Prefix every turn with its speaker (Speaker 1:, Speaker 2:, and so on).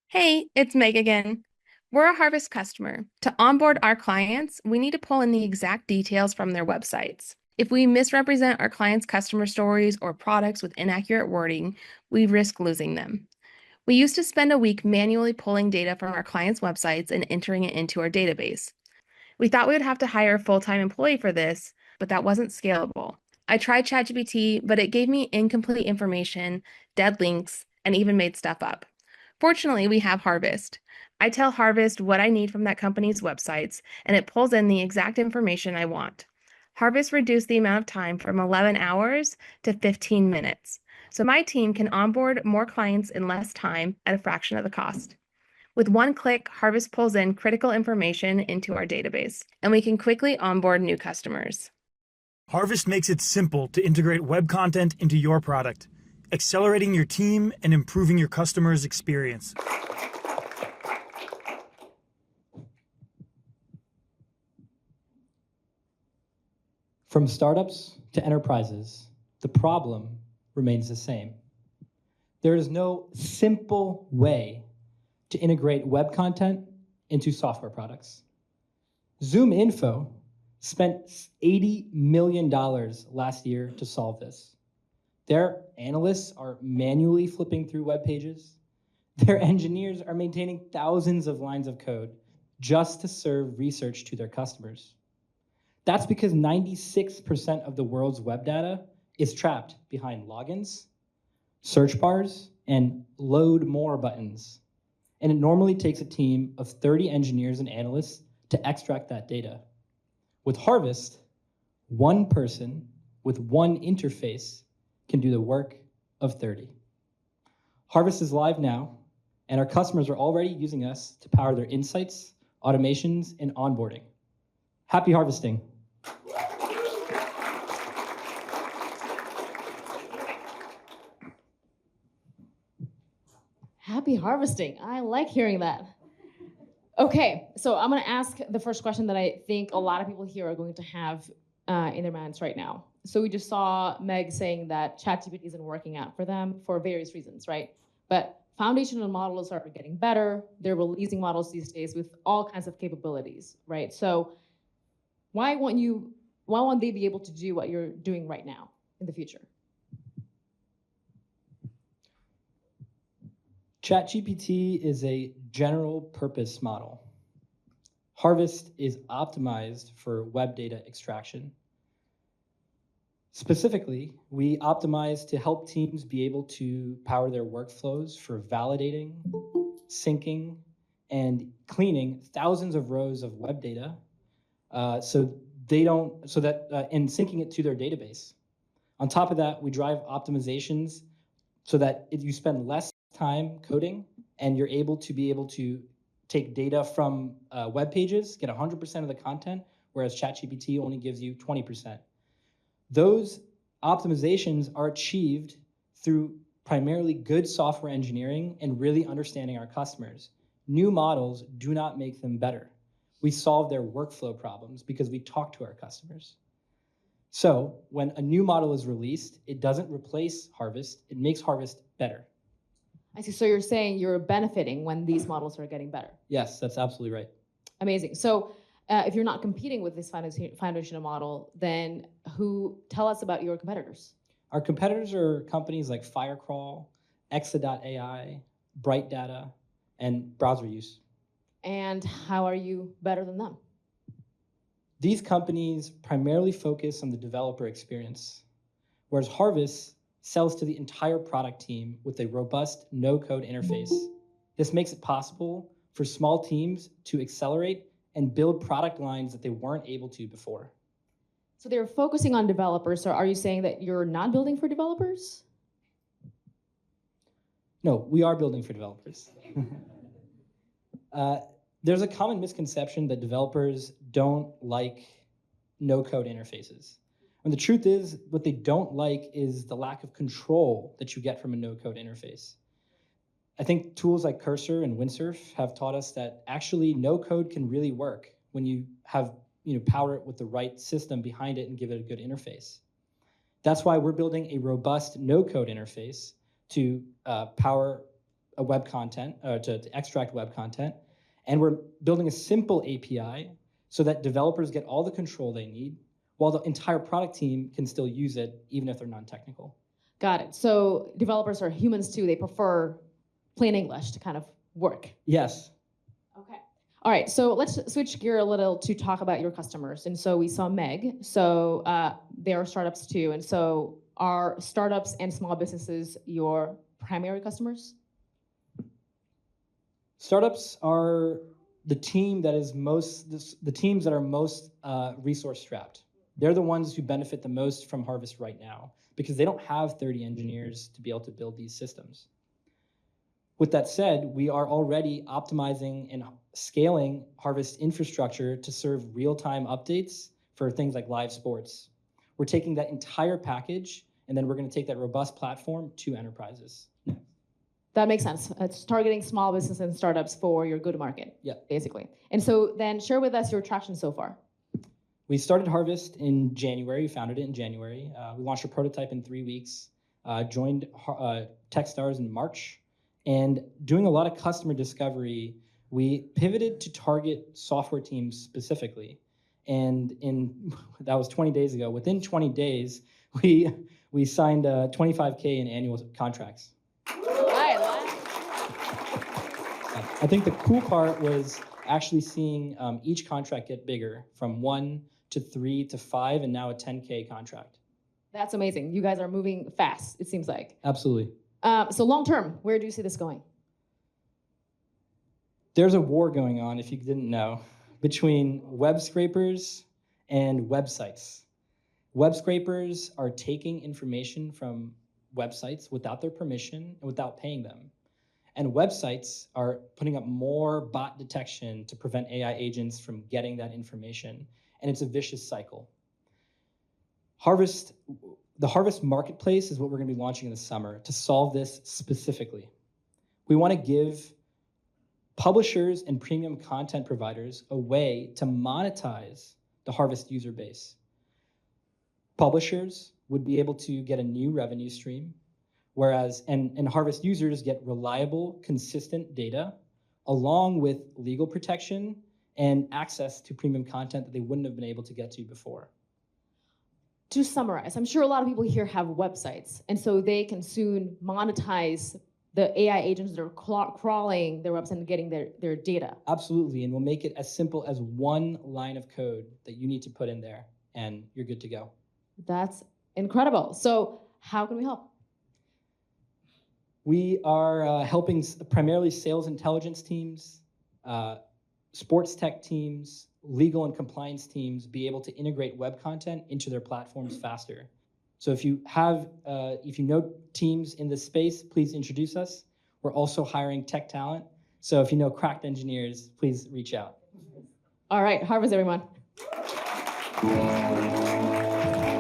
Speaker 1: Hey, it's Meg again. We're a Harvest customer. To onboard our clients, we need to pull in the exact details from their websites. If we misrepresent our clients' customer stories or products with inaccurate wording, we risk losing them. We used to spend a week manually pulling data from our clients' websites and entering it into our database. We thought we would have to hire a full-time employee for this, but that wasn't scalable. I tried ChatGPT, but it gave me incomplete information, dead links, and even made stuff up. Fortunately, we have Harvest. I tell Harvest what I need from that company's websites, and it pulls in the exact information I want. Harvest reduced the amount of time from 11 hours to 15 minutes. So my team can onboard more clients in less time at a fraction of the cost. With one click, Harvest pulls in critical information into our database, and we can quickly onboard new customers.
Speaker 2: Harvest makes it simple to integrate web content into your product, accelerating your team and improving your customers' experience.
Speaker 3: From startups to enterprises, the problem remains the same. There is no simple way to integrate web content into software products. ZoomInfo spent $80 million last year to solve this. Their analysts are manually flipping through web pages. Their engineers are maintaining thousands of lines of code just to serve research to their customers. That's because 96% of the world's web data is trapped behind logins, search bars, and load more buttons. And it normally takes a team of 30 engineers and analysts to extract that data. With Harvest, one person with one interface can do the work of 30. Harvest is live now, and our customers are already using us to power their insights, automations, and onboarding. Happy harvesting.
Speaker 4: Happy harvesting. I like hearing that. Okay, so I'm going to ask the first question that I think a lot of people here are going to have in their minds right now. So we just saw Meg saying that ChatGPT isn't working out for them for various reasons, right? But foundational models are getting better. They're releasing models these days with all kinds of capabilities, right? So why won't they be able to do what you're doing right now in the future?
Speaker 3: ChatGPT is a general purpose model. Harvest is optimized for web data extraction. Specifically, we optimize to help teams be able to power their workflows for validating, syncing, and cleaning thousands of rows of web data and syncing it to their database. On top of that, we drive optimizations so that if you spend less time coding and you're able to take data from web pages, get 100% of the content, whereas ChatGPT only gives you 20%. Those optimizations are achieved through primarily good software engineering and really understanding our customers. New models do not make them better. We solve their workflow problems because we talk to our customers. So when a new model is released, it doesn't replace Harvest, it makes Harvest better.
Speaker 4: I see. So you're saying you're benefiting when these models are getting better.
Speaker 3: Yes, that's absolutely right.
Speaker 4: Amazing. So if you're not competing with this foundational model, then tell us about your competitors.
Speaker 3: Our competitors are companies like Firecrawl, Exa.ai, BrightData, and Browser Use.
Speaker 4: And how are you better than them?
Speaker 3: These companies primarily focus on the developer experience, whereas Harvest sells to the entire product team with a robust no-code interface. This makes it possible for small teams to accelerate and build product lines that they weren't able to before.
Speaker 4: So they're focusing on developers. So are you saying that you're not building for developers?
Speaker 3: No, we are building for developers. There's a common misconception that developers don't like no-code interfaces. And the truth is, what they don't like is the lack of control that you get from a no-code interface. I think tools like Cursor and Windsurf have taught us that actually no-code can really work when you power it with the right system behind it and give it a good interface. That's why we're building a robust no-code interface to power a web content, to extract web content. And we're building a simple API so that developers get all the control they need, while the entire product team can still use it, even if they're non-technical.
Speaker 4: Got it. So developers are humans too. They prefer plain English to kind of work.
Speaker 3: Yes.
Speaker 4: Okay. All right. So let's switch gear a little to talk about your customers. And so we saw Meg. So they are startups too. And so are startups and small businesses your primary customers?
Speaker 3: Startups are the team that is the teams that are most resource strapped. They're the ones who benefit the most from Harvest right now because they don't have 30 engineers to be able to build these systems. With that said, we are already optimizing and scaling Harvest infrastructure to serve real-time updates for things like live sports. We're taking that entire package, and then we're going to take that robust platform to enterprises.
Speaker 4: That makes sense. It's targeting small business and startups for your go-to-market, basically. And so then share with us your traction so far.
Speaker 3: We started Harvest in January. We founded it in January. We launched a prototype in 3 weeks, joined Techstars in March, and doing a lot of customer discovery, we pivoted to target software teams specifically. And that was 20 days ago. Within 20 days, we signed $25K in annual contracts. I think the cool part was actually seeing each contract get bigger from 1 to 3 to 5, and now a 10K contract.
Speaker 4: That's amazing. You guys are moving fast, it seems like.
Speaker 3: Absolutely.
Speaker 4: So long term, where do you see this going?
Speaker 3: There's a war going on, if you didn't know, between web scrapers and websites. Web scrapers are taking information from websites without their permission and without paying them. And websites are putting up more bot detection to prevent AI agents from getting that information. And it's a vicious cycle. The Harvest Marketplace is what we're going to be launching in the summer to solve this specifically. We want to give publishers and premium content providers a way to monetize the Harvest user base. Publishers would be able to get a new revenue stream, whereas and Harvest users get reliable, consistent data, along with legal protection and access to premium content that they wouldn't have been able to get to before.
Speaker 4: To summarize, I'm sure a lot of people here have websites, and so they can soon monetize the AI agents that are crawling their website and getting their data.
Speaker 3: Absolutely, and we'll make it as simple as one line of code that you need to put in there, and you're good to go.
Speaker 4: That's incredible. So how can we help?
Speaker 3: We are helping primarily sales intelligence teams, sports tech teams, legal and compliance teams be able to integrate web content into their platforms faster. So if you know teams in this space, please introduce us. We're also hiring tech talent. So if you know cracked engineers, please reach out.
Speaker 4: All right, Harvest, everyone.